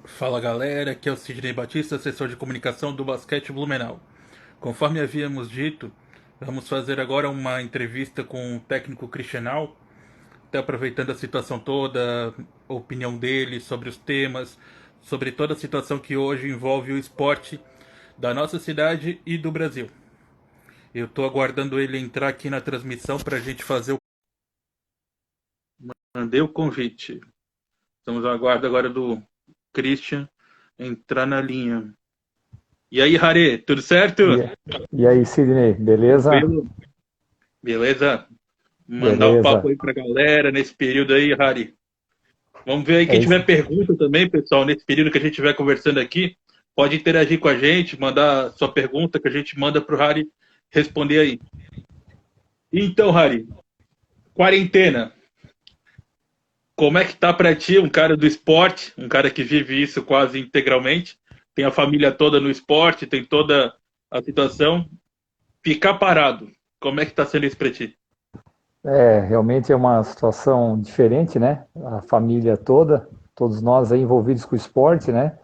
Fala galera, aqui é o Sidney Batista, assessor de comunicação do Basquete Blumenau. Conforme havíamos dito, vamos fazer agora uma entrevista com o técnico Cristianal, até aproveitando a situação toda, a opinião dele sobre os temas, sobre toda a situação que hoje envolve o esporte da nossa cidade e do Brasil. Eu estou aguardando ele entrar aqui na transmissão para a gente fazer o. Mandei o convite. Estamos no aguardo agora do Christian entrar na linha. E aí, Harê, tudo certo? E, e aí, Sidney, beleza? Tranquilo? Beleza? Mandar o papo Beleza. aí pra galera nesse período aí, Hari. Vamos ver aí, É quem isso. tiver pergunta também, pessoal, nesse período que a gente estiver conversando aqui, pode interagir com a gente, mandar sua pergunta que a gente manda pro Hari responder aí. Então, Hari, quarentena. Como é que tá pra ti, um cara do esporte, um cara que vive isso quase integralmente, tem a família toda no esporte, tem toda a situação, ficar parado. Como é que tá sendo isso pra ti? Realmente é uma situação diferente, né? A família toda, todos nós aí envolvidos com o esporte, né?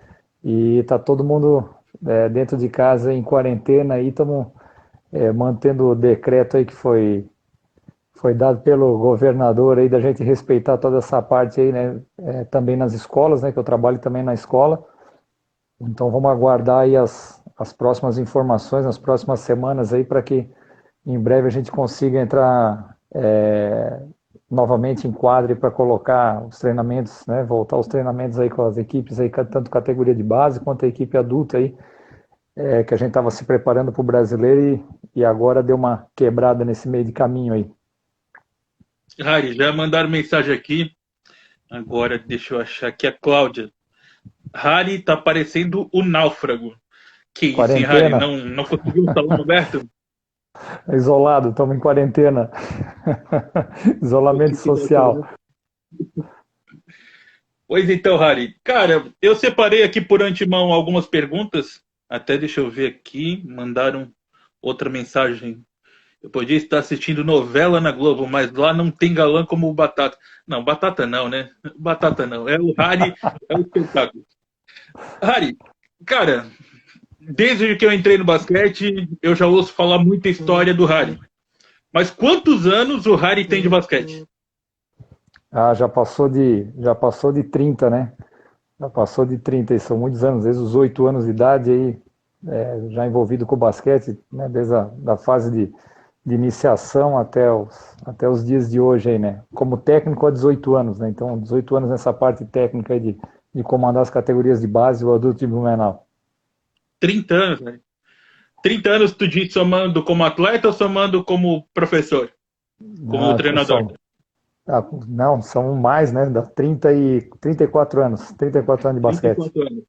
E tá todo mundo dentro de casa em quarentena aí, estamos mantendo o decreto aí que foi dado pelo governador aí da gente respeitar toda essa parte aí, né? Também nas escolas, né? Que eu trabalho também na escola. Então vamos aguardar aí as próximas informações, nas próximas semanas aí, para que em breve a gente consiga entrar novamente em quadra para colocar os treinamentos, né, voltar aos treinamentos aí com as equipes aí, tanto categoria de base quanto a equipe adulta aí, que a gente estava se preparando para o brasileiro e agora deu uma quebrada nesse meio de caminho aí. Hari, já mandaram mensagem aqui. Agora, deixa eu achar aqui a Cláudia. Hari tá parecendo o náufrago. Que isso, hein, Hari? Quarentena, Não conseguiu um salão aberto? isolado, estamos em quarentena, isolamento social. Pois então, Hari. Cara, eu separei aqui por antemão algumas perguntas. Até deixa eu ver aqui. Mandaram outra mensagem. Eu podia estar assistindo novela na Globo, mas lá não tem galã como o Batata. Não, Batata não, né? Batata não. É o Hari, é o espetáculo. Hari, cara, desde que eu entrei no basquete, eu já ouço falar muita história do Hari. Mas quantos anos o Hari tem de basquete? Ah, já passou de 30, né? Já passou de 30, e são muitos anos, desde os 8 anos de idade aí, já envolvido com o basquete, né? Desde a da fase de iniciação até os dias de hoje aí, né? Como técnico há 18 anos, né? Então, 18 anos nessa parte técnica aí de comandar as categorias de base e o adulto de Blumenau. 30 anos, né? 30 anos tu diz somando como atleta ou somando como professor? Como Ah, treinador? não, são mais, né? Dá 34 anos, 34 anos de basquete. 34 anos.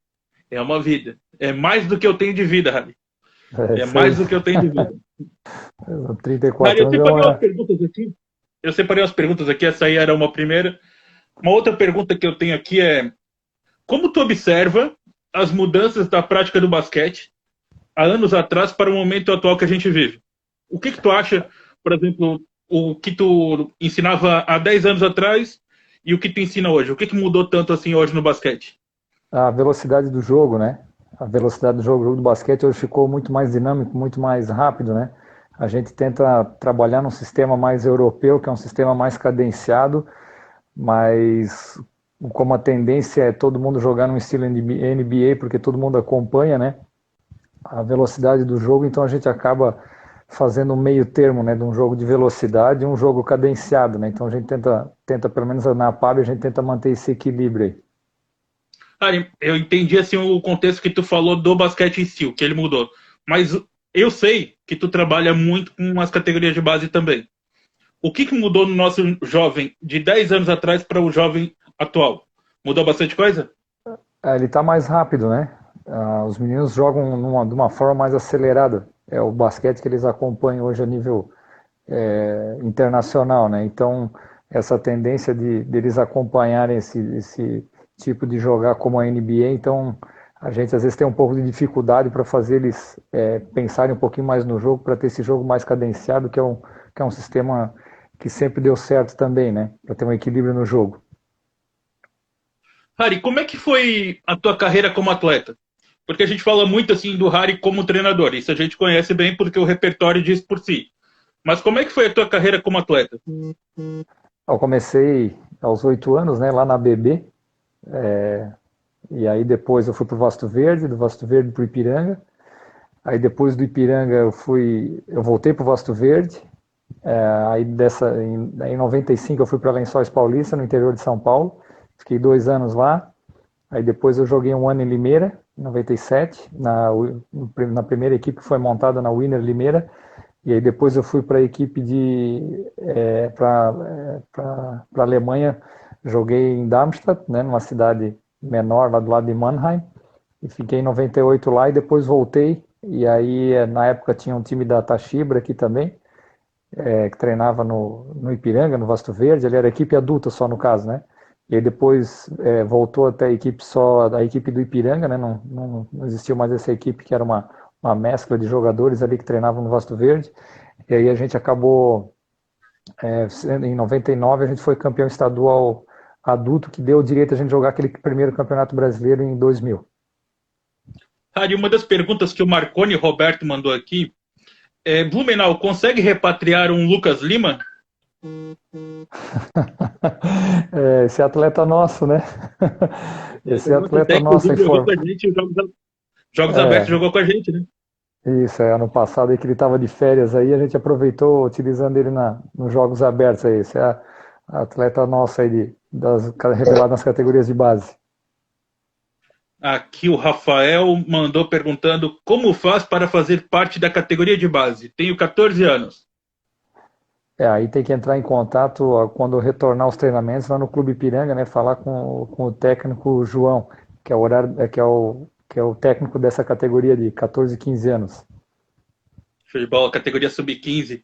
É uma vida. É mais do que eu tenho de vida, Harry. É É isso aí. mais do que eu tenho de vida. Harry, 34 anos é uma. Eu separei umas perguntas aqui. Essa aí era uma primeira. Uma outra pergunta que eu tenho aqui é: como tu observa as mudanças da prática do basquete há anos atrás para o momento atual que a gente vive? O que tu acha, por exemplo, o que tu ensinava há 10 anos atrás e o que tu ensina hoje? O que mudou tanto assim hoje no basquete? A velocidade do jogo, né? A velocidade do jogo, o jogo do basquete hoje ficou muito mais dinâmico, muito mais rápido, né? A gente tenta trabalhar num sistema mais europeu, que é um sistema mais cadenciado, mas como a tendência é todo mundo jogar num estilo NBA, porque todo mundo acompanha, né? A velocidade do jogo, então a gente acaba fazendo um meio termo, né, de um jogo de velocidade e um jogo cadenciado, né? Então a gente tenta pelo menos na PAB, a gente tenta manter esse equilíbrio aí. Ah, eu entendi assim o contexto que tu falou do basquete em si, o que ele mudou. Mas eu sei que tu trabalha muito com as categorias de base também. O que mudou no nosso jovem de 10 anos atrás para o jovem atual? Mudou bastante coisa? Ele está mais rápido, né? Os meninos jogam de uma forma mais acelerada. É o basquete que eles acompanham hoje a nível internacional, né? Então, essa tendência deles acompanharem esse tipo de jogar como a NBA, então a gente às vezes tem um pouco de dificuldade para fazer eles pensarem um pouquinho mais no jogo, para ter esse jogo mais cadenciado, que é um sistema que sempre deu certo também, né? Para ter um equilíbrio no jogo. Harry, como é que foi a tua carreira como atleta? Porque a gente fala muito assim do Harry como treinador, isso a gente conhece bem porque o repertório diz por si. Mas como é que foi a tua carreira como atleta? Eu comecei aos 8 anos, né, lá na BB, e aí depois eu fui para o Vasto Verde, do Vasto Verde para o Ipiranga. Aí depois do Ipiranga eu voltei para o Vasto Verde. Em 95 eu fui para Lençóis Paulista, no interior de São Paulo. Fiquei 2 anos lá. Aí depois eu joguei um ano em Limeira, em 97, na primeira equipe que foi montada na Winner Limeira. E aí depois eu fui para a equipe para a Alemanha, joguei em Darmstadt, né, numa cidade menor lá do lado de Mannheim, e fiquei em 98 lá e depois voltei. E aí na época tinha um time da Tachibra aqui também, que treinava no Ipiranga, no Vasto Verde. Ele era equipe adulta só no caso, né? E aí depois voltou até a equipe só, a equipe do Ipiranga, né? Não existiu mais essa equipe que era uma mescla de jogadores ali que treinavam no Vasto Verde. E aí a gente acabou, em 99 a gente foi campeão estadual adulto, que deu o direito a gente jogar aquele primeiro campeonato brasileiro em 2000. Harry, uma das perguntas que o Marconi Roberto mandou aqui é: Blumenau consegue repatriar um Lucas Lima? Esse atleta nosso, né? Esse Até atleta nosso aí inclusive jogou for. com a gente, os Jogos Abertos É, jogou com a gente, né? isso, ano passado aí que ele estava de férias aí, a gente aproveitou utilizando ele nos Jogos Abertos aí. Esse é a atleta nosso aí revelado nas categorias de base. Aqui o Rafael mandou perguntando como faz para fazer parte da categoria de base. Tenho 14 anos. Aí tem que entrar em contato quando retornar aos treinamentos lá no Clube Ipiranga, né? Falar com o técnico João, que é o horário, que é o técnico dessa categoria de 14 e 15 anos. Show de bola, categoria sub-15.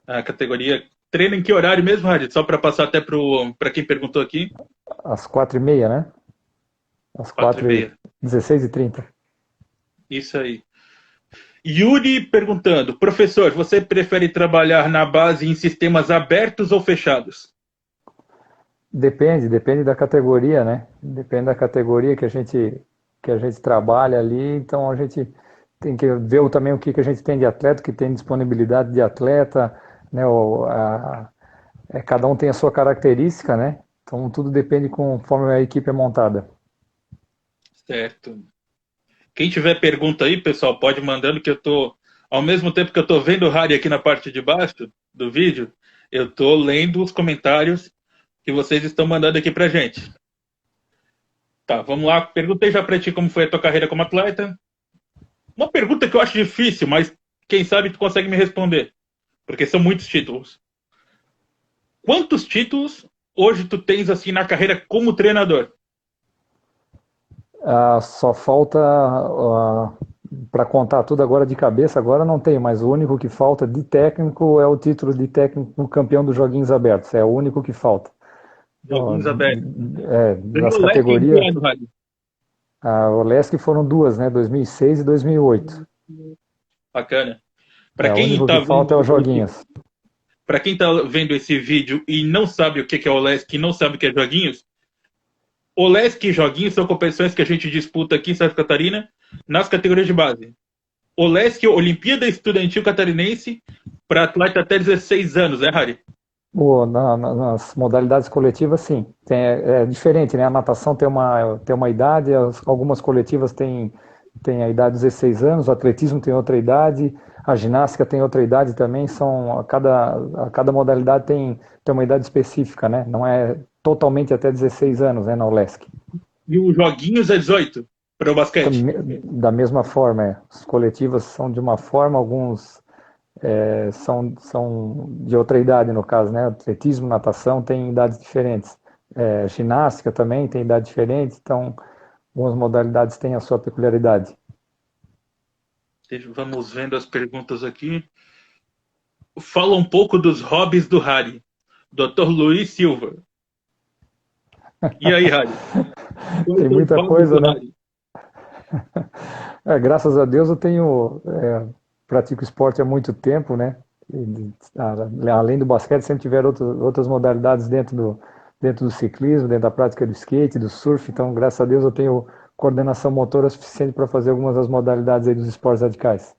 A categoria treina em que horário mesmo, Rádio? Só para passar até para quem perguntou aqui. Às 4h30, né? Às 4h30. 16h30. Isso aí. Yuri perguntando: professor, você prefere trabalhar na base em sistemas abertos ou fechados? Depende da categoria, né? Depende da categoria que a gente trabalha ali, então a gente tem que ver também o que a gente tem de atleta, o que tem disponibilidade de atleta, né? Cada um tem a sua característica, né? Então tudo depende conforme a equipe é montada. Certo. Quem tiver pergunta aí, pessoal, pode mandando que eu tô, ao mesmo tempo que eu tô vendo o Harry aqui na parte de baixo do vídeo, eu tô lendo os comentários que vocês estão mandando aqui pra gente. Tá, vamos lá. Perguntei já pra ti como foi a tua carreira como atleta. Uma pergunta que eu acho difícil, mas quem sabe tu consegue me responder, porque são muitos títulos. Quantos títulos hoje tu tens assim na carreira como treinador? Só falta para contar tudo agora de cabeça, agora não tem, mas o único que falta de técnico é o título de técnico campeão dos Joguinhos Abertos, é o único que falta. Joguinhos abertos. Das Ganhou o leque em que categorias, ano, Rádio? o Lesc foram duas, né, 2006 e 2008. Bacana. Para O quem único tá que falta é vendo os Joguinhos. Para quem tá vendo esse vídeo e não sabe o que é o LESC e não sabe o que é joguinhos, o LESC e joguinhos são competições que a gente disputa aqui em Santa Catarina nas categorias de base. O LESC é a Olimpíada Estudantil Catarinense para atleta até 16 anos, né, Harry? Nas modalidades coletivas, sim. É diferente, né? A natação tem uma idade, algumas coletivas têm a idade de 16 anos, o atletismo tem outra idade, a ginástica tem outra idade também, a cada modalidade tem uma idade específica, né? Não é totalmente até 16 anos, né, na ULESC. E os joguinhos é 18 para o basquete. Da mesma forma, as coletivas são de uma forma, alguns são de outra idade, no caso, né? Atletismo, natação tem idades diferentes. Ginástica também tem idade diferente, então algumas modalidades têm a sua peculiaridade. Vamos vendo as perguntas aqui. Fala um pouco dos hobbies do Harry. Dr. Luiz Silva. E aí, Harry? Tem muita coisa, né? Graças a Deus eu pratico esporte há muito tempo, né? Além do basquete, sempre tiveram outras modalidades dentro dentro do ciclismo, dentro da prática do skate, do surf. Então, graças a Deus, eu tenho coordenação motora suficiente para fazer algumas das modalidades aí dos esportes radicais.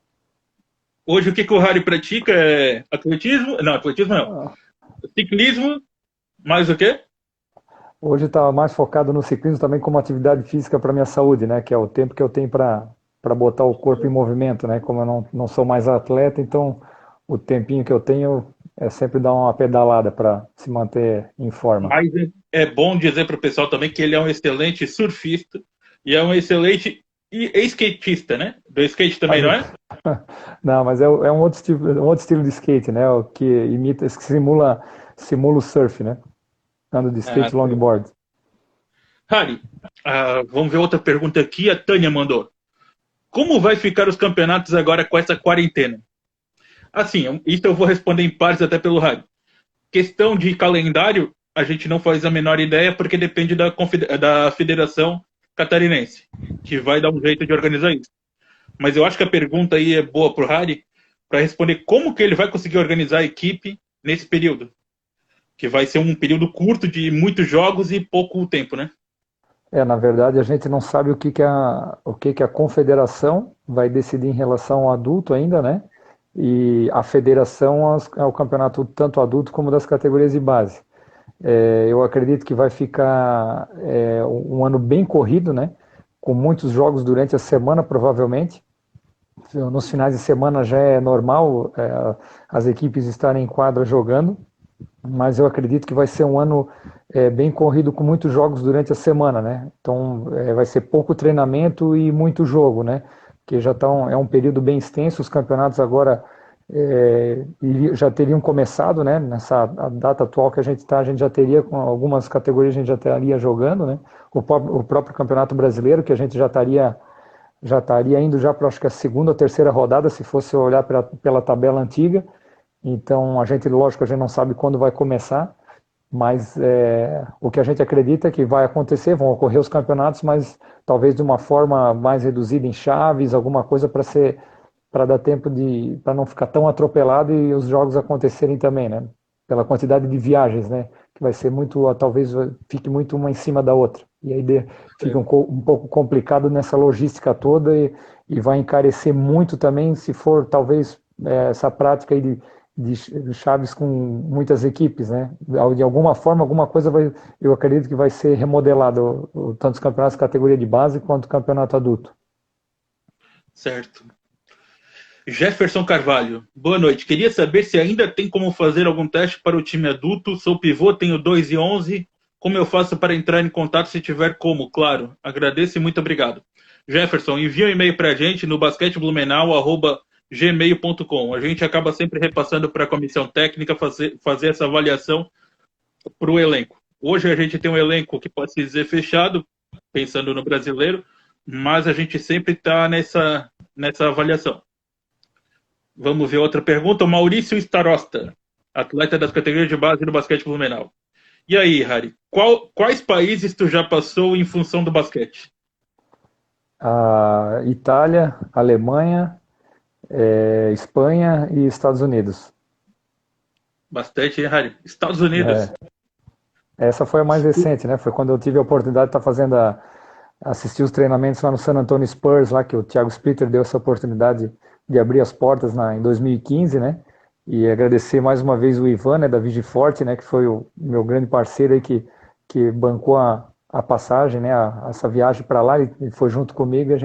Hoje o que o Harry pratica é atletismo? Não, atletismo não. Ciclismo, mais o quê? Hoje está mais focado no ciclismo também como atividade física para minha saúde, né? Que é o tempo que eu tenho para botar o corpo em movimento, né? Como eu não sou mais atleta, então o tempinho que eu tenho é sempre dar uma pedalada para se manter em forma. Mas é bom dizer para o pessoal também que ele é um excelente surfista e é um excelente skatista, né? Do skate também, não é? Não, mas é um outro estilo de skate, né? O que imita, que simula o surf, né? Ando de skate longboard. Harry, vamos ver outra pergunta aqui. A Tânia mandou. Como vai ficar os campeonatos agora com essa quarentena? Assim, isso eu vou responder em partes até pelo Harry. Questão de calendário, a gente não faz a menor ideia porque depende da Federação Catarinense, que vai dar um jeito de organizar isso. Mas eu acho que a pergunta aí é boa para o Harry para responder como que ele vai conseguir organizar a equipe nesse período. Que vai ser um período curto de muitos jogos e pouco tempo, né? Na verdade, a gente não sabe o que a confederação vai decidir em relação ao adulto ainda, né? E a federação é o campeonato tanto adulto como das categorias de base. Eu acredito que vai ficar um ano bem corrido, né? Com muitos jogos durante a semana, provavelmente. Nos finais de semana já é normal as equipes estarem em quadra jogando, mas eu acredito que vai ser um ano bem corrido com muitos jogos durante a semana, né? Então vai ser pouco treinamento e muito jogo, né? Porque já é um período bem extenso, os campeonatos agora já teriam começado, né? Nessa data atual que a gente já teria com algumas categorias, a gente já estaria jogando, né? O próprio Campeonato Brasileiro, que a gente já estaria indo já para acho que a segunda ou terceira rodada, se fosse olhar pela tabela antiga. Então, lógico, a gente não sabe quando vai começar, mas o que a gente acredita é que vai acontecer, vão ocorrer os campeonatos, mas talvez de uma forma mais reduzida em chaves, alguma coisa para dar tempo para não ficar tão atropelado e os jogos acontecerem também, né? Pela quantidade de viagens, né? Que vai ser talvez fique muito uma em cima da outra. E aí fica um pouco complicado nessa logística toda e vai encarecer muito também se for talvez essa prática aí de chaves com muitas equipes, né? De alguma forma, alguma coisa eu acredito que vai ser remodelado, tanto os campeonatos de categoria de base quanto o campeonato adulto. Certo. Jefferson Carvalho, boa noite. Queria saber se ainda tem como fazer algum teste para o time adulto. Sou pivô, tenho 2 e 11. Como eu faço para entrar em contato se tiver como? Claro, agradeço e muito obrigado. Jefferson, envia um e-mail para a gente no basqueteblumenau@gmail.com. A gente acaba sempre repassando para a comissão técnica fazer essa avaliação para o elenco. Hoje a gente tem um elenco que pode se dizer fechado, pensando no brasileiro, mas a gente sempre está nessa avaliação. Vamos ver outra pergunta. Maurício Starosta, atleta das categorias de base do basquete Blumenau. E aí, Harry, quais países tu já passou em função do basquete? A Itália, Alemanha, Espanha e Estados Unidos. Bastante, hein, Harry? Estados Unidos. Essa foi a mais recente, né? Foi quando eu tive a oportunidade de estar assistir os treinamentos lá no San Antonio Spurs, lá que o Thiago Splitter deu essa oportunidade de abrir as portas em 2015, né? E agradecer mais uma vez o Ivan, né, da Vigiforte, né, que foi o meu grande parceiro aí que bancou a passagem, né, essa viagem para lá, e foi junto comigo. E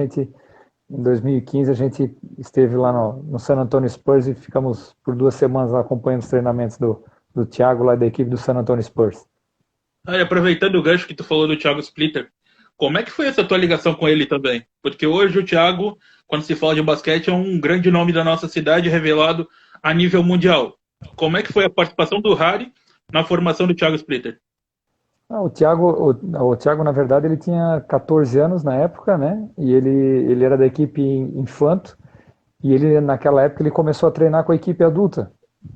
em 2015 a gente esteve lá no San Antonio Spurs e ficamos por 2 semanas lá acompanhando os treinamentos do Thiago lá da equipe do San Antonio Spurs. Aproveitando o gancho que tu falou do Thiago Splitter, como é que foi essa tua ligação com ele também? Porque hoje o Thiago, quando se fala de basquete, é um grande nome da nossa cidade, revelado a nível mundial. Como é que foi a participação do Harry na formação do Thiago Splitter? O Thiago, na verdade, ele tinha 14 anos na época, né? E ele era da equipe Infanto, e ele, naquela época, ele começou a treinar com a equipe adulta.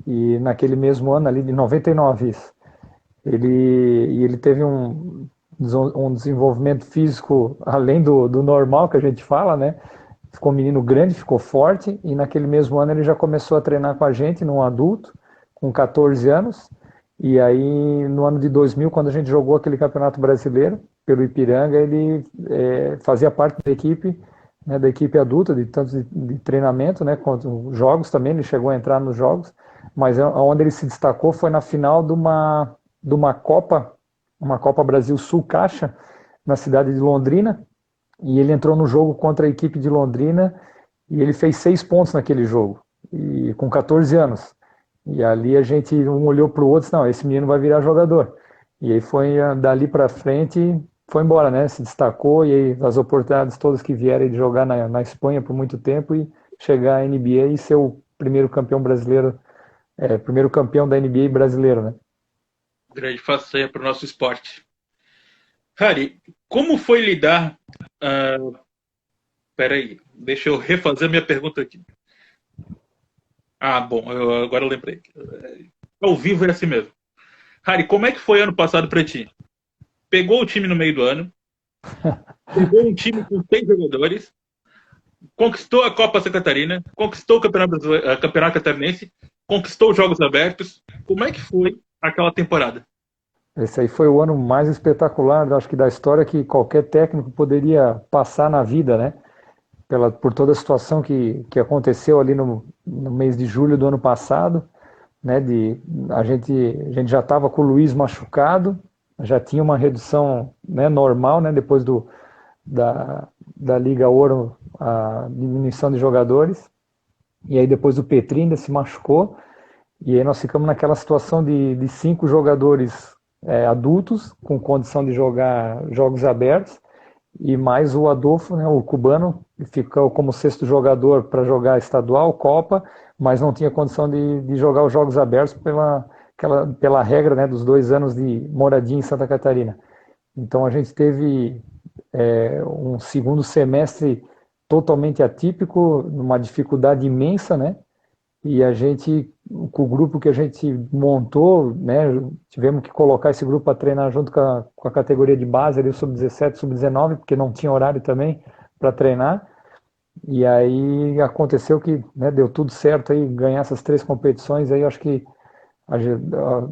E naquele mesmo ano, ali de 99, isso. Ele teve um desenvolvimento físico além do normal que a gente fala, né? Ficou um menino grande, ficou forte, e naquele mesmo ano ele já começou a treinar com a gente, num adulto, com 14 anos, E aí, no ano de 2000, quando a gente jogou aquele Campeonato Brasileiro, pelo Ipiranga, ele fazia parte da equipe, né, da equipe adulta, de tanto de treinamento, né, quanto jogos também, ele chegou a entrar nos jogos, mas onde ele se destacou foi na final de uma Copa, uma Copa Brasil Sul Caixa, na cidade de Londrina, e ele entrou no jogo contra a equipe de Londrina, e ele fez 6 pontos naquele jogo, e com 14 anos. E ali a gente um olhou para o outro e disse, não, esse menino vai virar jogador. E aí foi dali para frente, foi embora, né? Se destacou e aí as oportunidades todas que vieram de jogar na Espanha por muito tempo e chegar à NBA e ser o primeiro campeão brasileiro, primeiro campeão da NBA brasileiro, né? Grande façanha para o nosso esporte. Harry, como foi lidar... Peraí, deixa eu refazer minha pergunta aqui. Ah, bom, agora eu lembrei. Ao vivo é assim mesmo. Harry, como é que foi ano passado para ti? Pegou o time no meio do ano, pegou um time com 6 jogadores, conquistou a Copa Santa Catarina, conquistou o Campeonato Catarinense, conquistou os Jogos Abertos. Como é que foi aquela temporada? Esse aí foi o ano mais espetacular, acho que da história que qualquer técnico poderia passar na vida, né? Por toda a situação que aconteceu ali no mês de julho do ano passado, né? A gente já estava com o Luiz machucado, já tinha uma redução, né, normal, né? Depois da Liga Ouro, a diminuição de jogadores, e aí depois o Petri ainda se machucou, e aí nós ficamos naquela situação de 5 jogadores adultos, com condição de jogar jogos abertos, e mais o Adolfo, né, o cubano, ficou como sexto jogador para jogar estadual, Copa, mas não tinha condição de jogar os jogos abertos pela regra, né, dos 2 anos de moradia em Santa Catarina. Então a gente teve um segundo semestre totalmente atípico, numa dificuldade imensa, né? E a gente, com o grupo que a gente montou, né, tivemos que colocar esse grupo para treinar junto com a categoria de base, ali o sub-17, sub-19, porque não tinha horário também para treinar. E aí aconteceu que, né, deu tudo certo aí, ganhar essas 3 competições, aí eu acho que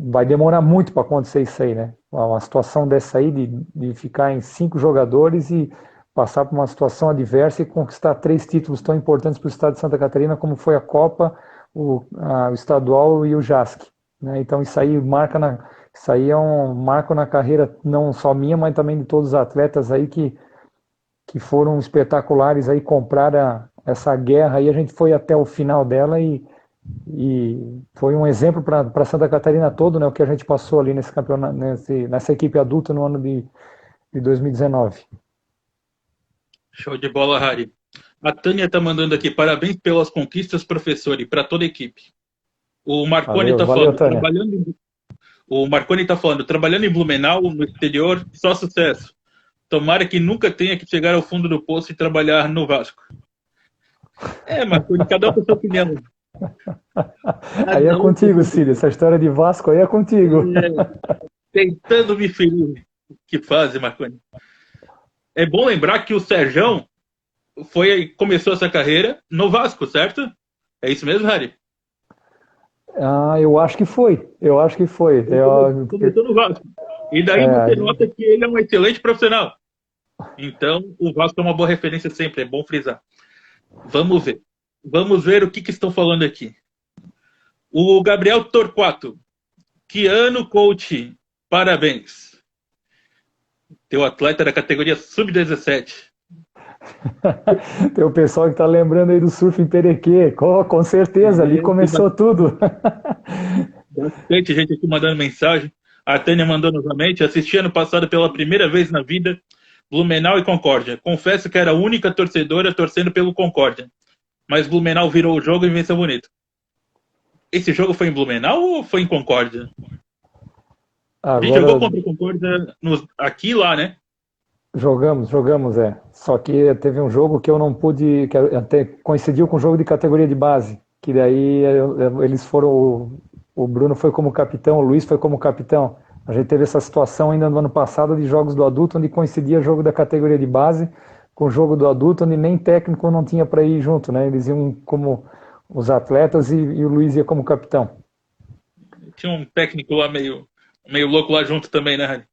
vai demorar muito para acontecer isso aí, né? Uma situação dessa aí, de ficar em 5 jogadores e passar por uma situação adversa e conquistar 3 títulos tão importantes para o estado de Santa Catarina, como foi a Copa, o estadual e o JASC, né? Então isso aí isso aí é um marco na carreira não só minha, mas também de todos os atletas aí que foram espetaculares aí, compraram essa guerra aí, a gente foi até o final dela e foi um exemplo para Santa Catarina todo, né, o que a gente passou ali nesse campeonato, nessa equipe adulta no ano de 2019. Show de bola, Harry. A Tânia está mandando aqui, parabéns pelas conquistas, professor, e para toda a equipe. O Marconi está falando, Tânia. o Marconi está falando, trabalhando em Blumenau, no exterior, só sucesso. Tomara que nunca tenha que chegar ao fundo do poço e trabalhar no Vasco. Marconi, cada um com a sua opinião. Aí é contigo, Cílio. Essa história de Vasco aí é contigo. Tentando me ferir. Que fase, Marconi. É bom lembrar que o Serjão começou essa carreira no Vasco, certo? É isso mesmo, Harry? Eu acho que foi. Começou no Vasco. E daí você nota que ele é um excelente profissional. Então, o Vasco é uma boa referência sempre, é bom frisar. Vamos ver. Vamos ver o que estão falando aqui. O Gabriel Torquato. Que ano, coach? Parabéns. Teu atleta da categoria sub-17. Tem o pessoal que está lembrando aí do surf em Perequê. Com certeza, ali começou tudo. Bastante gente aqui mandando mensagem. A Tânia mandou novamente. Assisti ano passado pela primeira vez na vida Blumenau e Concórdia. Confesso que era a única torcedora torcendo pelo Concórdia. Mas Blumenau virou o jogo e venceu bonito. Esse jogo foi em Blumenau ou foi em Concórdia? A gente jogou contra o Concórdia aqui e lá, né? Jogamos, Só que teve um jogo que eu não pude, que até coincidiu com o jogo de categoria de base, que daí eles foram, o Bruno foi como capitão, o Luiz foi como capitão. A gente teve essa situação ainda no ano passado de jogos do adulto, onde coincidia jogo da categoria de base com o jogo do adulto, onde nem técnico não tinha para ir junto, né? Eles iam como os atletas e o Luiz ia como capitão. Tinha um técnico lá meio louco lá junto também, né, Rani?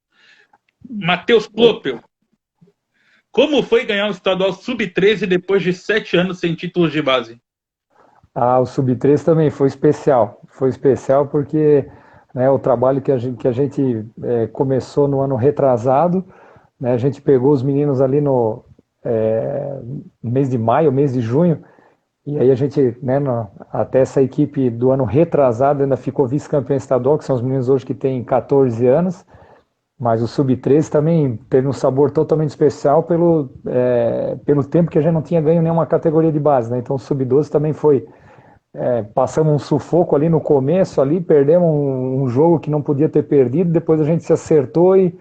Matheus Klopel. Como foi ganhar o estadual sub-13 depois de 7 anos sem títulos de base? Ah, o Sub-13 também foi especial. Foi especial porque, né, o trabalho que a gente começou no ano retrasado, né, a gente pegou os meninos ali no mês de maio, mês de junho, e aí a gente, né, até essa equipe do ano retrasado ainda ficou vice-campeão estadual, que são os meninos hoje que têm 14 anos, mas o Sub-13 também teve um sabor totalmente especial pelo tempo que a gente não tinha ganho nenhuma categoria de base, né? Então o Sub-12 também foi, passamos um sufoco ali no começo, ali perdemos um jogo que não podia ter perdido, depois a gente se acertou e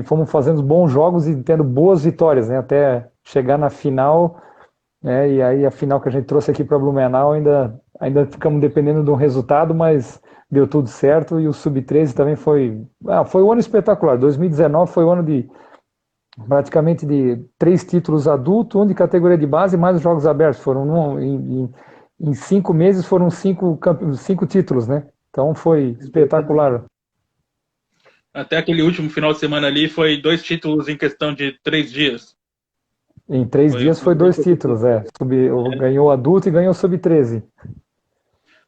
fomos fazendo bons jogos e tendo boas vitórias, né? Até chegar na final, né? E aí a final que a gente trouxe aqui para Blumenau ainda ficamos dependendo de um resultado, mas deu tudo certo e o Sub-13 também foi um ano espetacular. 2019 foi o ano de praticamente de 3 títulos adultos, um de categoria de base, mais os jogos abertos. Em 5 meses foram cinco títulos, né? Então foi espetacular. Até aquele último final de semana ali foi 2 títulos em questão de 3 dias. Em 3 dias Foi foi bem 2 títulos, competitivo. ganhou adulto e ganhou sub-13.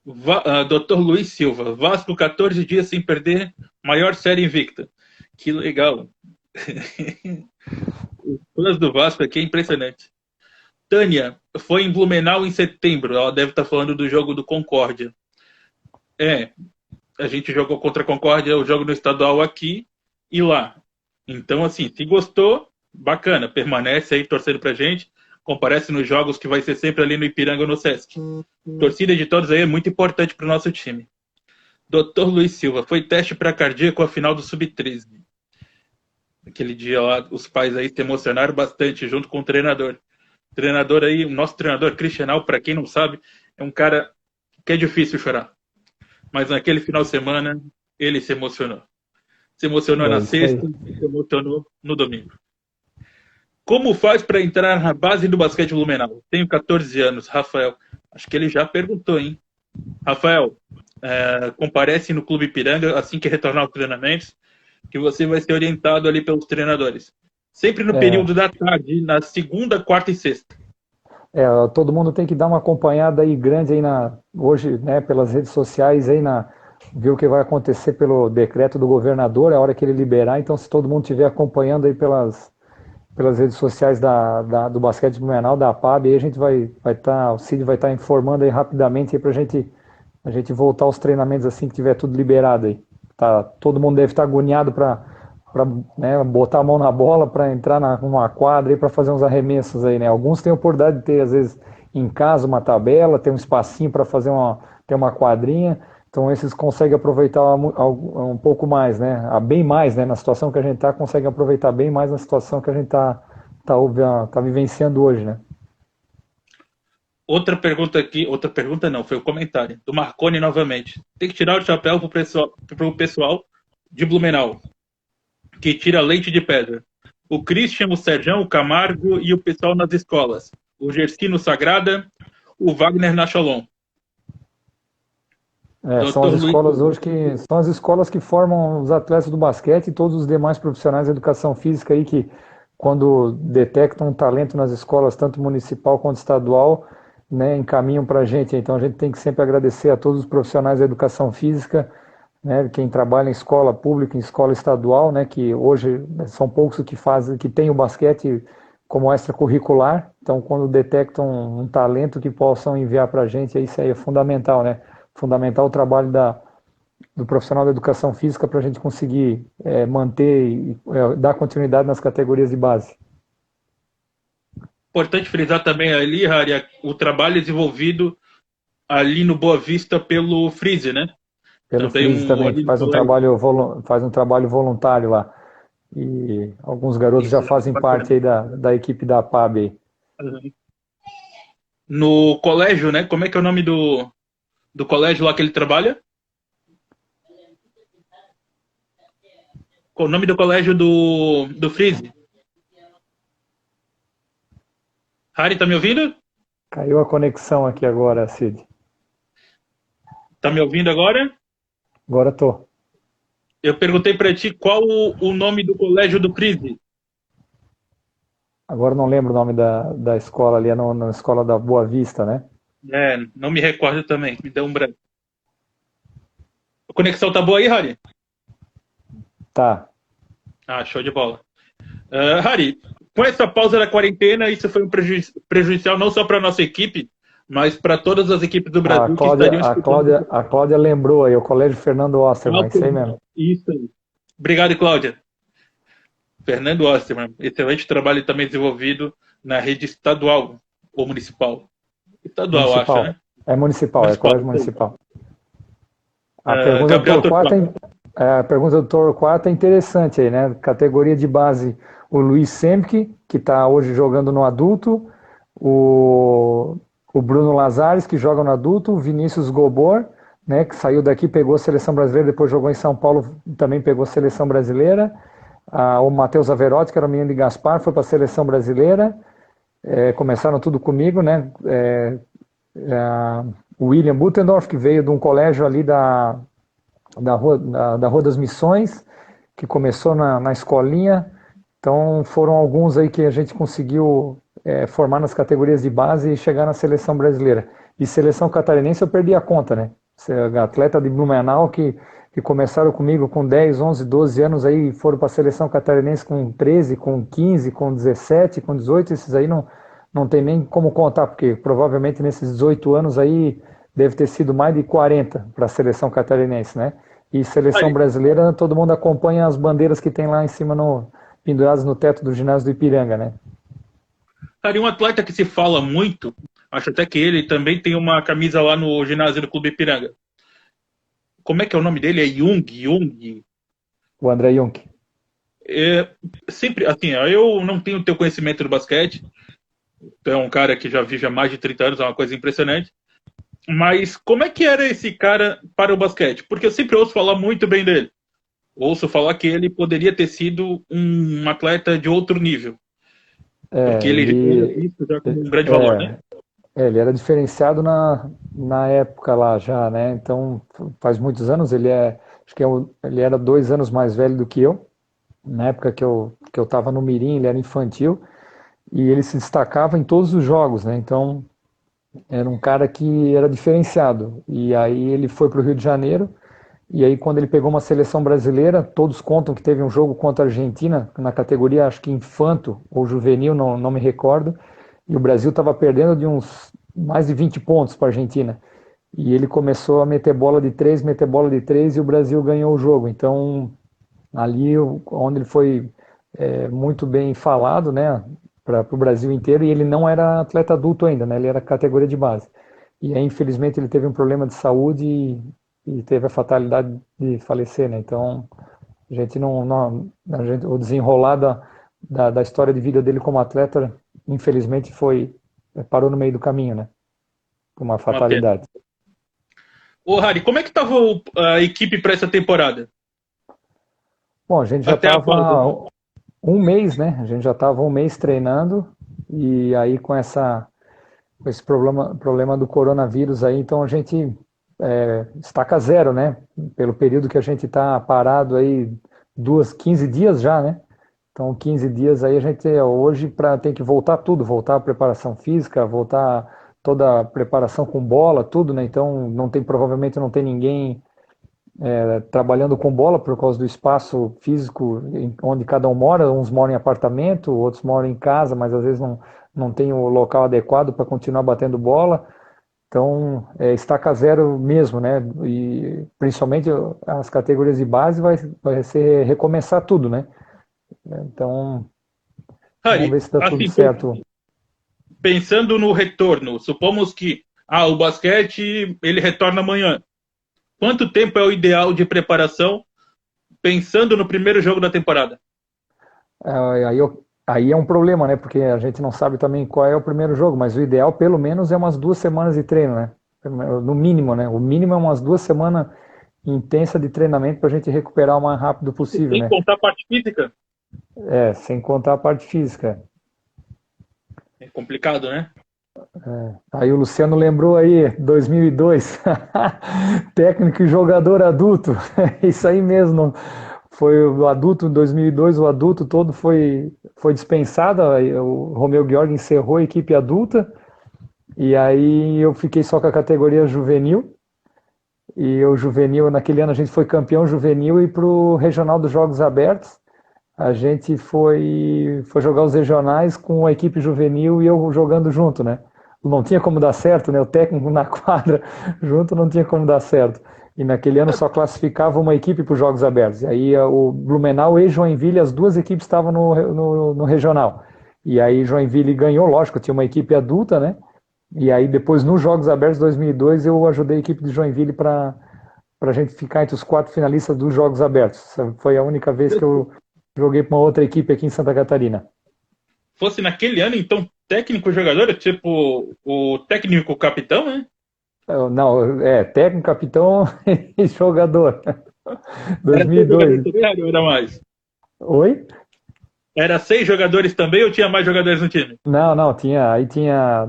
Dr. Luiz Silva, Vasco 14 dias sem perder, maior série invicta. Que legal. Os fãs do Vasco aqui é impressionante. Tânia, foi em Blumenau em setembro. Ela deve estar falando do jogo do Concórdia. A gente jogou contra a Concórdia, o jogo no estadual aqui e lá. Então, assim, se gostou, bacana. Permanece aí torcendo pra gente. Comparece nos jogos que vai ser sempre ali no Ipiranga ou no Sesc. Torcida de todos aí é muito importante pro nosso time. Dr. Luiz Silva, foi teste para cardíaco a final do Sub-13. Aquele dia lá, os pais aí se emocionaram bastante junto com o treinador. O treinador aí, o nosso treinador, Cristianal, para quem não sabe, é um cara que é difícil chorar. Mas naquele final de semana, ele se emocionou. Se emocionou É na isso aí. sexta, se emocionou no domingo. Como faz para entrar na base do basquete Blumenau? Tenho 14 anos, Rafael. Acho que ele já perguntou, hein? Rafael, comparece no Clube Ipiranga assim que retornar aos treinamentos, que você vai ser orientado ali pelos treinadores. Sempre no É, período da tarde, na segunda, quarta e sexta. todo mundo tem que dar uma acompanhada aí grande aí hoje, né, pelas redes sociais aí ver o que vai acontecer pelo decreto do governador, a hora que ele liberar. Então, se todo mundo estiver acompanhando aí pelas redes sociais do Basquete Blumenau, da APAB, aí o Cid vai estar informando aí rapidamente aí pra a gente voltar aos treinamentos assim que tiver tudo liberado aí. Tá, todo mundo deve estar agoniado para né, botar a mão na bola para entrar numa quadra e para fazer uns arremessos aí, né? Alguns têm a oportunidade de ter, às vezes, em casa uma tabela, ter um espacinho para ter uma quadrinha, então esses conseguem aproveitar um pouco mais, né? Bem mais, né? Na situação que a gente está, conseguem aproveitar bem mais na situação que a gente tá vivenciando hoje, né? Outra pergunta aqui, outra pergunta não, foi o comentário, do Marconi novamente. Tem que tirar o chapéu pro pessoal de Blumenau, que tira leite de pedra. O Christian, o Serjão, o Camargo e o pessoal nas escolas. O Gersino Sagrada, o Wagner Nacholon. São as Doutor Luiz escolas Silva. hoje que são as escolas que formam os atletas do basquete e todos os demais profissionais da educação física aí que quando detectam um talento nas escolas, tanto municipal quanto estadual, né, encaminham para a gente. Então a gente tem que sempre agradecer a todos os profissionais da educação física, né, quem trabalha em escola pública, em escola estadual, né, que hoje são poucos que fazem, que tem o basquete como extracurricular. Então quando detectam um talento que possam enviar para a gente, isso aí é fundamental, né? Fundamental o trabalho do profissional da educação física para a gente conseguir manter e dar continuidade nas categorias de base. Importante frisar também ali, Harry, o trabalho desenvolvido ali no Boa Vista pelo Freeze, né? Pelo Também Freeze também, que ali no colégio. faz um trabalho voluntário lá. E alguns garotos já Isso é fazem parte bacana. aí da equipe da PAB aí. Uhum. No colégio, né? Como é que é o nome do colégio lá que ele trabalha? Qual o nome do colégio do Freeze? Harry, tá me ouvindo? Caiu a conexão aqui agora, Cid. Tá me ouvindo agora? Agora tô. Eu perguntei para ti qual o nome do colégio do Crise. Agora não lembro o nome da escola ali, é na escola da Boa Vista, né? É, não me recordo também, me deu um branco. A conexão tá boa aí, Harry? Tá. Ah, show de bola. Harry, com essa pausa da quarentena, isso foi um prejudicial não só para nossa equipe, mas para todas as equipes do A Brasil que Cláudia, estariam a disputando. Cláudia, a Cláudia lembrou aí, o Colégio Fernando Osterman, isso aí mesmo. Isso aí. Obrigado, Cláudia. Fernando Osterman, excelente trabalho também desenvolvido na rede estadual ou municipal. Estadual, acho, Municipal. né? É municipal, é Municipal. colégio municipal. A pergunta do Gabriel Torquato Torquato. a pergunta do Torquato é interessante aí, né? Categoria de base, o Luiz Semke, que está hoje jogando no adulto, o, o Bruno Lazares, que joga no adulto, o Vinícius Gobor, né, que saiu daqui, pegou a seleção brasileira, depois jogou em São Paulo, também pegou a seleção brasileira. O Matheus Averotti, que era o menino de Gaspar, foi para a seleção brasileira. Começaram tudo comigo, né? O William Butendorf, que veio de um colégio ali da Rua das Missões, que começou na escolinha. Então foram alguns aí que a gente conseguiu formar nas categorias de base e chegar na seleção brasileira. E seleção catarinense eu perdi a conta, né? Atleta de Blumenau que começaram comigo com 10, 11, 12 anos, aí foram para a seleção catarinense com 13, com 15, com 17, com 18, esses aí não tem nem como contar, porque provavelmente nesses 18 anos aí deve ter sido mais de 40 para a seleção catarinense, né? E seleção Harry, brasileira, todo mundo acompanha as bandeiras que tem lá em cima, penduradas no teto do ginásio do Ipiranga, né? Harry, um atleta que se fala muito, acho até que ele também tem uma camisa lá no ginásio do Clube Ipiranga. Como é que é o nome dele? É Jung. O André Jung. É, sempre, assim, eu não tenho teu conhecimento do basquete, tu é um cara que já vive há mais de 30 anos, é uma coisa impressionante. Mas como é que era esse cara para o basquete? Porque eu sempre ouço falar muito bem dele. Ouço falar que ele poderia ter sido um atleta de outro nível. Porque ele já era Ele, visto já como um grande valor, né? é, ele era diferenciado na época lá já, né? Então, faz muitos anos, acho que ele era 2 anos mais velho do que eu. Na época que eu estava no Mirim, ele era infantil e ele se destacava em todos os jogos, né? Então, era um cara que era diferenciado. E aí ele foi para o Rio de Janeiro. E aí, quando ele pegou uma seleção brasileira, todos contam que teve um jogo contra a Argentina, na categoria, acho que infanto ou juvenil, não me recordo, e o Brasil estava perdendo de uns mais de 20 pontos para a Argentina. E ele começou a meter bola de três, e o Brasil ganhou o jogo. Então, ali onde ele foi muito bem falado, né, para o Brasil inteiro, e ele não era atleta adulto ainda, né, ele era categoria de base. E aí, infelizmente, ele teve um problema de saúde e teve a fatalidade de falecer, né? Então, a gente o desenrolar da história de vida dele como atleta, infelizmente, parou no meio do caminho, né? Com uma Uma pena. fatalidade. Ô, Harry, como é que estava a equipe para essa temporada? Bom, a gente já Até a pausa, né? estava um mês, né? A gente já estava um mês treinando e aí com esse problema do coronavírus aí, então a gente estaca zero, né? Pelo período que a gente está parado aí, 15 dias já, né? Então, 15 dias aí a gente hoje tem que voltar tudo, voltar a preparação física, voltar toda a preparação com bola, tudo, né? Então, provavelmente não tem ninguém trabalhando com bola por causa do espaço físico onde cada um mora. Uns moram em apartamento, outros moram em casa, mas às vezes não tem o local adequado para continuar batendo bola. Então, estaca zero mesmo, né? E principalmente as categorias de base vai ser recomeçar tudo, né? Então, vamos Harry, ver se dá tudo assim, certo. pensando no retorno, supomos que o basquete ele retorna amanhã. Quanto tempo é o ideal de preparação pensando no primeiro jogo da temporada? Aí é um problema, né? Porque a gente não sabe também qual é o primeiro jogo, mas o ideal, pelo menos, é umas 2 semanas de treino, né? No mínimo, né? O mínimo é umas 2 semanas intensa de treinamento para a gente recuperar o mais rápido possível, Sem né? contar a parte física? Sem contar a parte física. É complicado, né? Aí o Luciano lembrou aí, 2002, técnico e jogador adulto, isso aí mesmo, foi o adulto em 2002, o adulto todo foi dispensado, aí o Romeu Guiorgui encerrou a equipe adulta, e aí eu fiquei só com a categoria juvenil, e o juvenil, naquele ano a gente foi campeão juvenil e para o Regional dos Jogos Abertos, a gente foi jogar os regionais com a equipe juvenil e eu jogando junto, né? Não tinha como dar certo, né? O técnico na quadra junto não tinha como dar certo. E naquele ano só classificava uma equipe para os Jogos Abertos. E aí o Blumenau e Joinville, as duas equipes estavam no regional. E aí Joinville ganhou, lógico, tinha uma equipe adulta, né? E aí depois nos Jogos Abertos 2002 eu ajudei a equipe de Joinville para a gente ficar entre os 4 finalistas dos Jogos Abertos. Essa foi a única vez que eu joguei para uma outra equipe aqui em Santa Catarina. Fosse naquele ano, então, técnico jogador, tipo o técnico capitão, né? Não, técnico, capitão e jogador. Era 6 jogadores 2002. também, ou era mais? Oi? Era 6 jogadores também ou tinha mais jogadores no time? Não, não,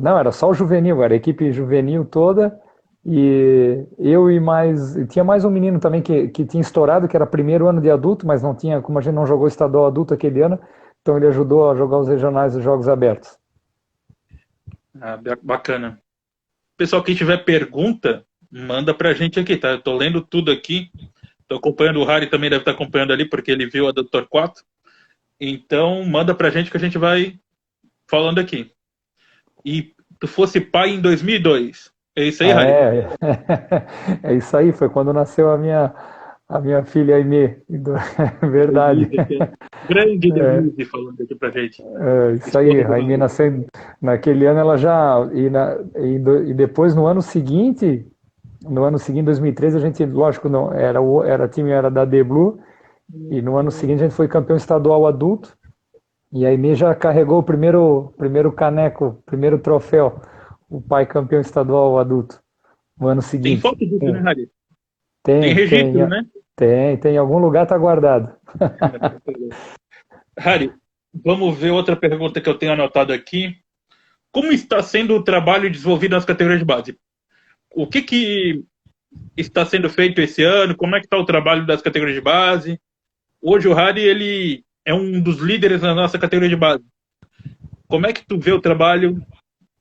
não, era só o juvenil, era a equipe juvenil toda e eu tinha mais um menino também que tinha estourado, que era primeiro ano de adulto, mas não tinha, como a gente não jogou estadual adulto aquele ano, então ele ajudou a jogar os regionais dos Jogos Abertos. Ah, bacana. Pessoal, quem tiver pergunta, manda pra gente aqui, tá? Eu tô lendo tudo aqui. Tô acompanhando o Harry, também deve estar acompanhando ali, porque ele viu a Doutor 4. Então, manda pra gente que a gente vai falando aqui. E tu fosse pai em 2002. É isso aí, Ah, Harry? é isso aí, foi quando nasceu a minha filha Aimee, verdade. Denise aqui, grande Denise falando aqui pra gente. Isso aí, Esposa do a Aimee Harry. nasceu naquele ano, ela já, e depois no ano seguinte, 2013, a gente, lógico, não, time era da The Blue, e no ano seguinte a gente foi campeão estadual adulto, e a Aimee já carregou o primeiro caneco, primeiro troféu, o pai campeão estadual adulto, no ano Tem seguinte. foto disso, né, Harry? Tem Tem, tem, registro, né? tem, em algum lugar tá guardado. Harry, vamos ver outra pergunta que eu tenho anotado aqui. Como está sendo o trabalho desenvolvido nas categorias de base? O que está sendo feito esse ano? Como é que está o trabalho das categorias de base? Hoje o Harry, ele é um dos líderes na nossa categoria de base. Como é que tu vê o trabalho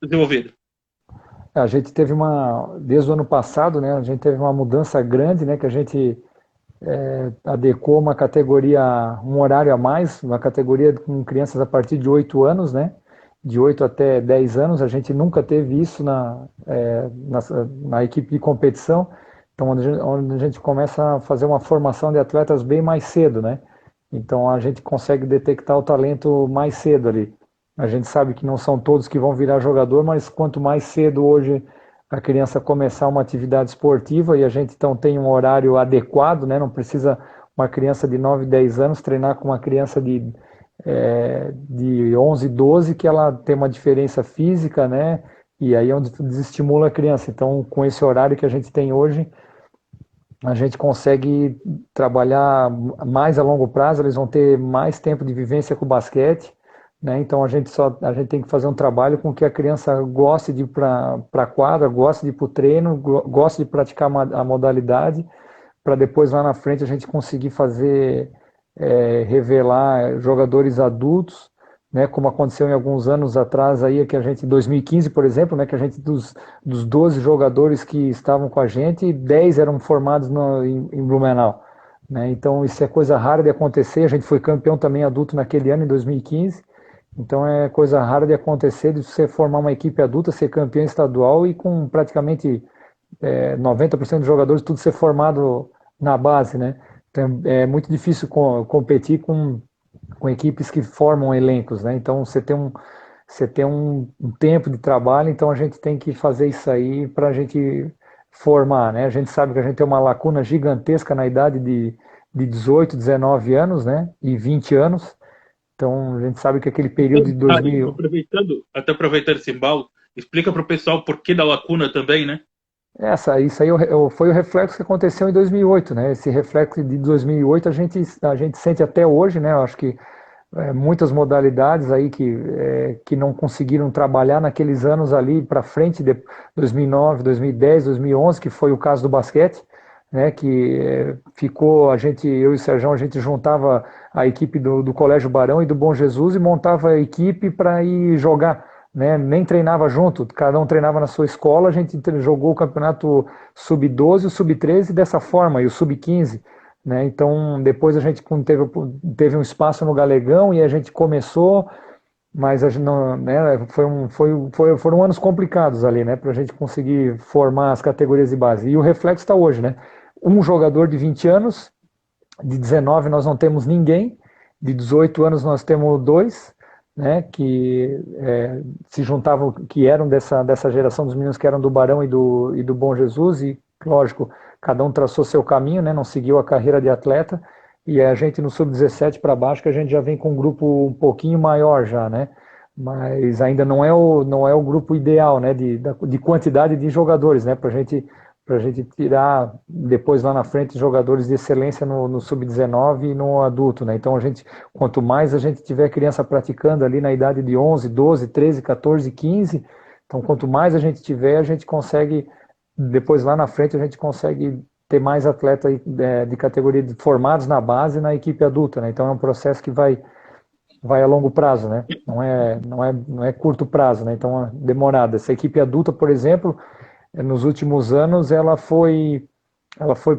desenvolvido? A gente teve desde o ano passado, né, a gente teve uma mudança grande, né, que a gente adequou uma categoria, um horário a mais, uma categoria com crianças a partir de 8 anos, né, de 8 até 10 anos, a gente nunca teve isso na equipe de competição, então onde a gente começa a fazer uma formação de atletas bem mais cedo, né, então a gente consegue detectar o talento mais cedo ali. A gente sabe que não são todos que vão virar jogador, mas quanto mais cedo hoje a criança começar uma atividade esportiva e a gente então tem um horário adequado, né? Não precisa uma criança de 9, 10 anos treinar com uma criança de 11, 12, que ela tem uma diferença física, né? E aí é onde desestimula a criança. Então, com esse horário que a gente tem hoje, a gente consegue trabalhar mais a longo prazo, eles vão ter mais tempo de vivência com o basquete, né? Então a gente tem que fazer um trabalho com que a criança goste de ir para a quadra, goste de ir para o treino, goste de praticar a modalidade, para depois lá na frente a gente conseguir fazer revelar jogadores adultos, né, como aconteceu em alguns anos atrás aí, que a gente, em 2015, por exemplo, né, que a gente, dos 12 jogadores que estavam com a gente, 10 eram formados em Blumenau, né, então isso é coisa rara de acontecer, a gente foi campeão também adulto naquele ano, em 2015, então é coisa rara de acontecer, de você formar uma equipe adulta, ser campeão estadual e com praticamente 90% dos jogadores tudo ser formado na base, né, então é muito difícil competir com equipes que formam elencos, né? Então você tem um tempo de trabalho, então a gente tem que fazer isso aí para a gente formar, né? A gente sabe que a gente tem uma lacuna gigantesca na idade de 18, 19 anos, né? E 20 anos. Então a gente sabe que aquele período Então, de Harry, 2000. aproveitando esse embalo, explica para o pessoal por que da lacuna também, né? Isso aí foi o reflexo que aconteceu em 2008, né? Esse reflexo de 2008 a gente sente até hoje, né? Eu acho que muitas modalidades aí que não conseguiram trabalhar naqueles anos ali para frente, de 2009, 2010, 2011, que foi o caso do basquete, né, que ficou, eu e o Serjão, a gente juntava a equipe do Colégio Barão e do Bom Jesus e montava a equipe para ir jogar, né, nem treinava junto, cada um treinava na sua escola, a gente jogou o campeonato sub-12, o sub-13 dessa forma, e o sub-15, né? Então, depois a gente teve um espaço no Galegão e a gente começou, mas a gente não, né, foram anos complicados ali, né, para a gente conseguir formar as categorias de base. E o reflexo está hoje, né? Um jogador de 20 anos, de 19 nós não temos ninguém, de 18 anos nós temos dois, né, que se juntavam, que eram dessa geração dos meninos que eram do Barão e do Bom Jesus, e lógico, cada um traçou seu caminho, né, não seguiu a carreira de atleta, e a gente no sub-17 para baixo, que a gente já vem com um grupo um pouquinho maior já, né, mas ainda não é o grupo ideal, né, de quantidade de jogadores, né, para a gente tirar depois lá na frente jogadores de excelência no sub-19 e no adulto, né? Então quanto mais a gente tiver criança praticando ali na idade de 11, 12, 13, 14, 15, então quanto mais a gente tiver, a gente consegue, depois lá na frente a gente consegue ter mais atletas de categoria formados na base e na equipe adulta, né? Então é um processo que vai a longo prazo, né? Não é curto prazo, né? Então é demorado. Essa equipe adulta, por exemplo, nos últimos anos ela foi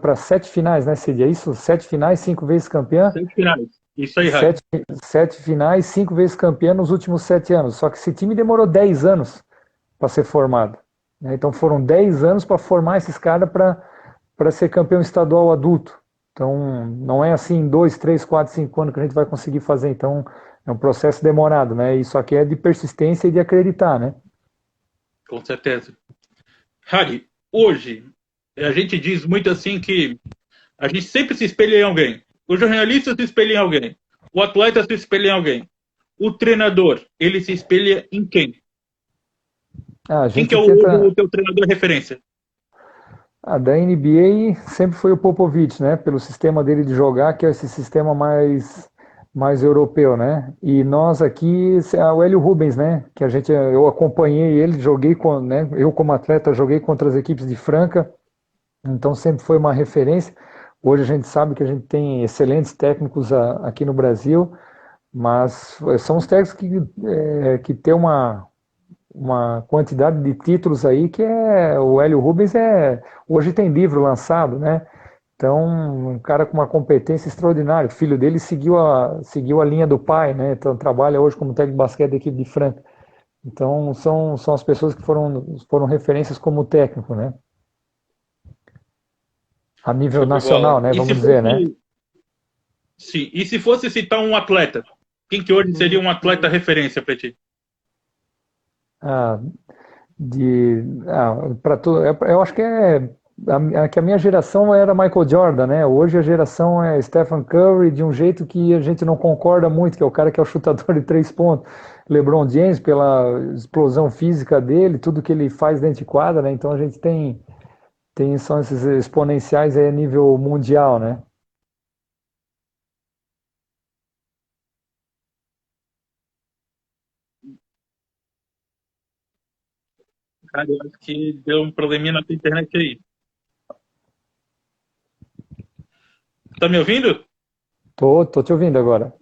para 7 finais, né, Cid? É isso? 7 finais, 5 vezes campeã? 6 finais. Isso aí, Raio. Sete finais, 5 vezes campeã nos últimos 7 anos. Só que esse time demorou 10 anos para ser formado, né? Então foram 10 anos para formar esses caras para ser campeão estadual adulto. Então não é assim em 2, 3, 4, 5 anos que a gente vai conseguir fazer. Então é um processo demorado, né? Isso aqui é de persistência e de acreditar, né? Com certeza. Harry, hoje, a gente diz muito assim que a gente sempre se espelha em alguém. O jornalista se espelha em alguém. O atleta se espelha em alguém. O treinador, ele se espelha em quem? A Quem que gente é tenta. o teu treinador referência? Da NBA sempre foi o Popovich, né? Pelo sistema dele de jogar, que é esse sistema mais europeu, né? E nós aqui, o Hélio Rubens, né? Que eu acompanhei ele, joguei né? Eu como atleta joguei contra as equipes de Franca, então sempre foi uma referência. Hoje a gente sabe que a gente tem excelentes técnicos aqui no Brasil, mas são os técnicos que têm uma quantidade de títulos aí que o Hélio Rubens hoje tem livro lançado, né? Então, um cara com uma competência extraordinária. O filho dele seguiu a linha do pai, né? Então, trabalha hoje como técnico de basquete da equipe de Franca. Então, são as pessoas que foram referências como técnico, né? A nível Show de bola. nacional, né? E se Vamos dizer, né? fosse, sim, e se fosse citar um atleta, quem que hoje seria um atleta referência para ti? Ah, para tu, eu acho que a minha geração era Michael Jordan, né? Hoje a geração é Stephen Curry de um jeito que a gente não concorda muito, que é o cara que é o chutador de 3 pontos. LeBron James pela explosão física dele, tudo que ele faz dentro de quadra, né? Então a gente são esses exponenciais aí a nível mundial, né? Cara, eu acho que deu um probleminha na tua internet aí. Tá me ouvindo? Tô te ouvindo agora.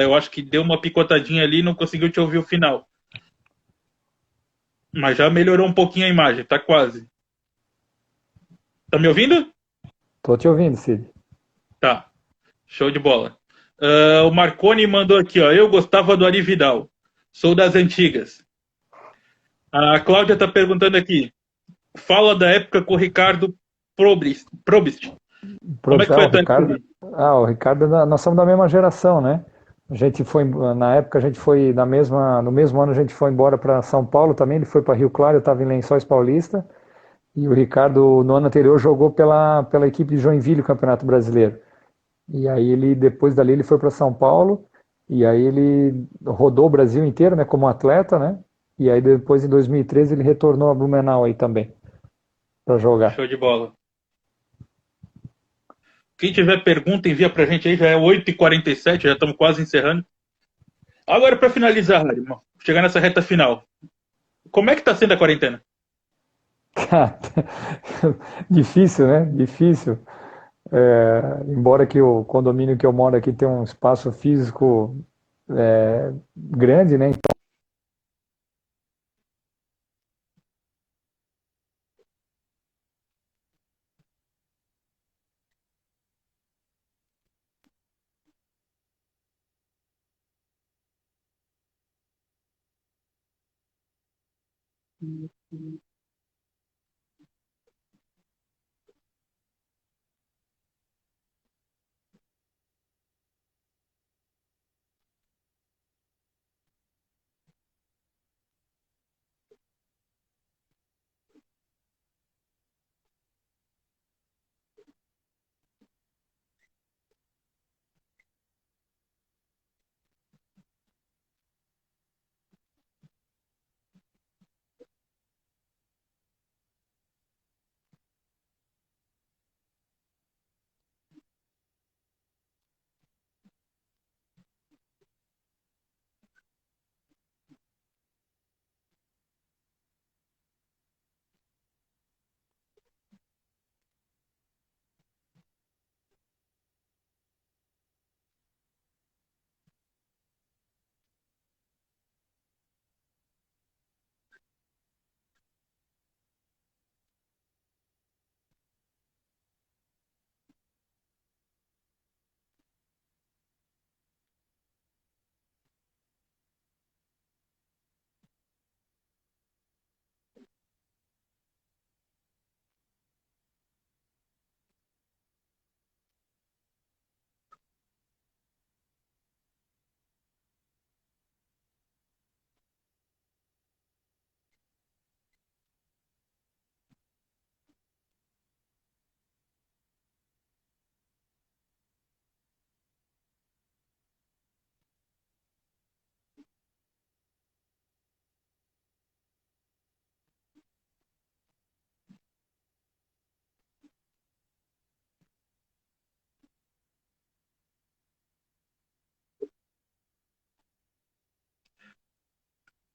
Eu acho que deu uma picotadinha ali e não conseguiu te ouvir o final. Mas já melhorou um pouquinho a imagem, tá quase. Tá me ouvindo? Tô te ouvindo, Cid. Tá. Show de bola. O Marconi mandou aqui, ó. Eu gostava do Ari Vidal. Sou das antigas. A Cláudia tá perguntando aqui. Fala da época com o Ricardo Probst. Como é que foi a tua época ali? O Ricardo, nós somos da mesma geração, né? A gente foi, na época a gente foi no mesmo ano a gente foi embora para São Paulo também, ele foi para Rio Claro, eu estava em Lençóis Paulista, e o Ricardo no ano anterior jogou pela equipe de Joinville, o Campeonato Brasileiro. E aí depois dali ele foi para São Paulo, e aí ele rodou o Brasil inteiro, né, como atleta, né? E aí depois em 2013 ele retornou a Blumenau aí também para jogar. Show de bola. Quem tiver pergunta, envia pra gente aí. Já é 8h47, já estamos quase encerrando. Agora, para finalizar, Harry, chegar nessa reta final. Como é que tá sendo a quarentena? Cara, difícil, né? Difícil. Embora que o condomínio que eu moro aqui tenha um espaço físico grande, né?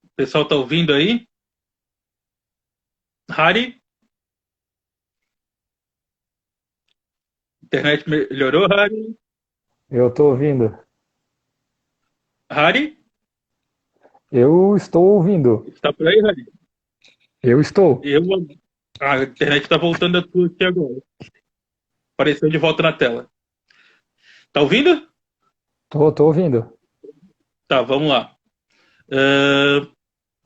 O pessoal tá ouvindo aí? Harry? Internet melhorou, Harry? Eu estou ouvindo. Harry? Eu estou ouvindo. Está por aí, Harry? Eu estou. Eu, a internet tá voltando a tua aqui agora. Apareceu de volta na tela. Tá ouvindo? Tô ouvindo. Tá, vamos lá.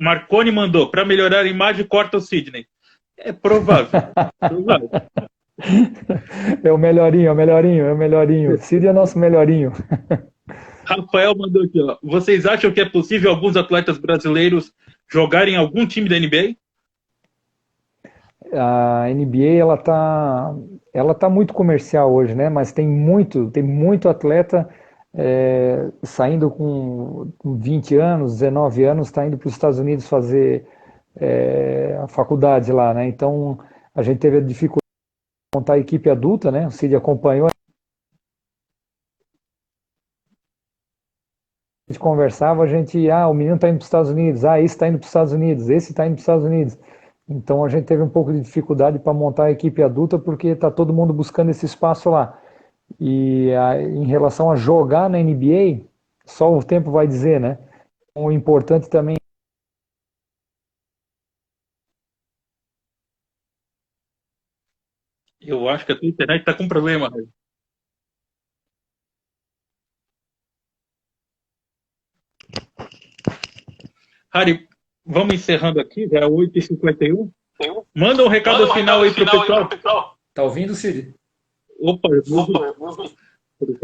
Marconi mandou, para melhorar a imagem, corta o Sidney. É provável. Provável. É o melhorinho, é o melhorinho, é o melhorinho. Cid é nosso melhorinho. Rafael mandou aqui, ó. Vocês acham que é possível alguns atletas brasileiros jogarem em algum time da A NBA ela tá muito comercial hoje, né? Mas tem muito atleta saindo com 20 anos, 19 anos, está indo para os Estados Unidos fazer a faculdade lá, né? Então a gente teve a dificuldade de montar a equipe adulta, né? O Cid acompanhou, a gente conversava, o menino está indo para os Estados Unidos, esse está indo para os Estados Unidos, esse está indo para os Estados Unidos. Então a gente teve um pouco de dificuldade para montar a equipe adulta porque está todo mundo buscando esse espaço lá. Em relação a jogar na NBA, só o tempo vai dizer, né? O importante também. Eu acho que a tua internet está com problema, Harry. Harry, vamos encerrando aqui, já é 8h51. Manda um recado final aí pro pessoal. Tá ouvindo, Cid? Opa, eu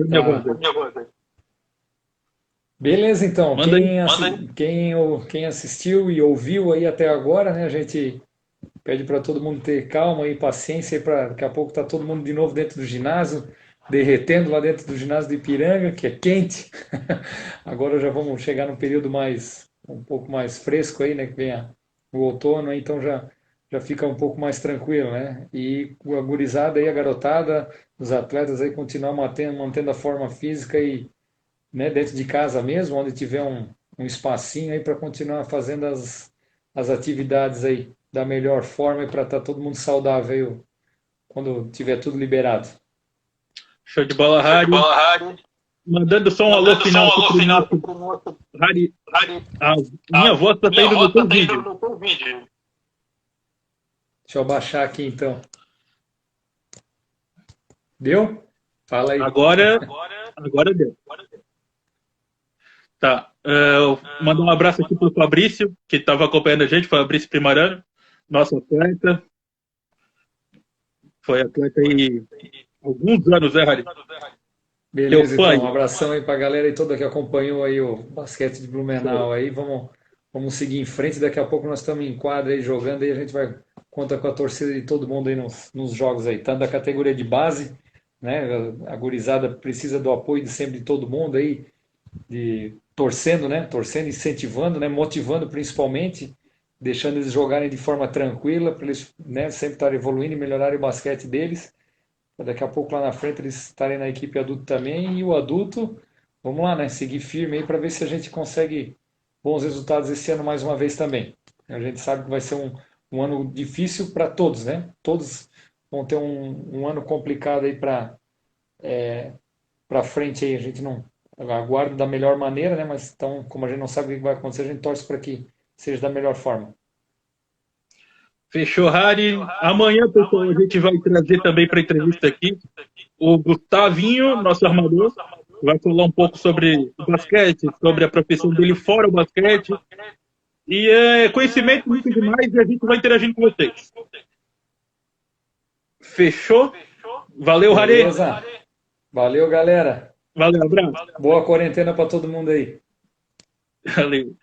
minha voz Tá. aí. Beleza, então. Manda aí. Quem assistiu e ouviu aí até agora, né? A gente pede para todo mundo ter calma e paciência para daqui a pouco tá todo mundo de novo dentro do ginásio, derretendo lá dentro do ginásio de Ipiranga, que é quente. Agora já vamos chegar num período um pouco mais fresco aí, né? Que vem o outono, aí, então já já fica um pouco mais tranquilo, né? E a gurizada aí, a garotada, os atletas aí continuar mantendo a forma física e, né, dentro de casa mesmo, onde tiver um espacinho aí para continuar fazendo as atividades aí da melhor forma e para estar todo mundo saudável aí, quando tiver tudo liberado. Show de bola, Show de Harry. bola, Harry. Mandando só um alô Mandando só final um aqui alô pro final nosso aqui pro nosso Harry. Harry. A minha voz tá Minha saindo no voz tá teu saindo vídeo. no teu vídeo. Deixa eu baixar aqui então. Deu? Fala aí. Agora, Agora, agora deu. agora sim. Tá. Mandar um abraço aqui pro Fabrício, que estava acompanhando a gente, Fabrício Primarano, nosso atleta. Foi atleta aí há alguns anos, né, Harry? Beleza, Teu fã. então. Um abração aí pra galera aí toda que acompanhou aí o basquete de Blumenau aí. Vamos seguir em frente. Daqui a pouco nós estamos em quadra aí jogando aí. A gente vai conta com a torcida de todo mundo aí nos jogos aí. Tanto da categoria de base, né? A gurizada precisa do apoio de sempre de todo mundo aí, de torcendo, né? Torcendo, incentivando, né? Motivando principalmente, deixando eles jogarem de forma tranquila, para eles, né, sempre estarem evoluindo e melhorarem o basquete deles. Daqui a pouco lá na frente eles estarem na equipe adulto também. E o adulto, vamos lá, né? Seguir firme aí para ver se a gente consegue bons resultados esse ano mais uma vez também. A gente sabe que vai ser um ano difícil para todos, né? Todos vão ter um ano complicado aí para frente aí. A gente não aguarda da melhor maneira, né? Mas então, como a gente não sabe o que vai acontecer, a gente torce para que seja da melhor forma. Fechou, Harry. Amanhã, pessoal, a gente vai trazer também para entrevista aqui o Gustavinho, nosso armador, vai falar um pouco sobre o basquete, sobre a profissão dele fora o basquete. E conhecimento muito demais e a gente vai interagindo com vocês. Fechou? Valeu, Harry. Beleza? Valeu, galera. Valeu, abraço. Boa quarentena para todo mundo aí. Valeu.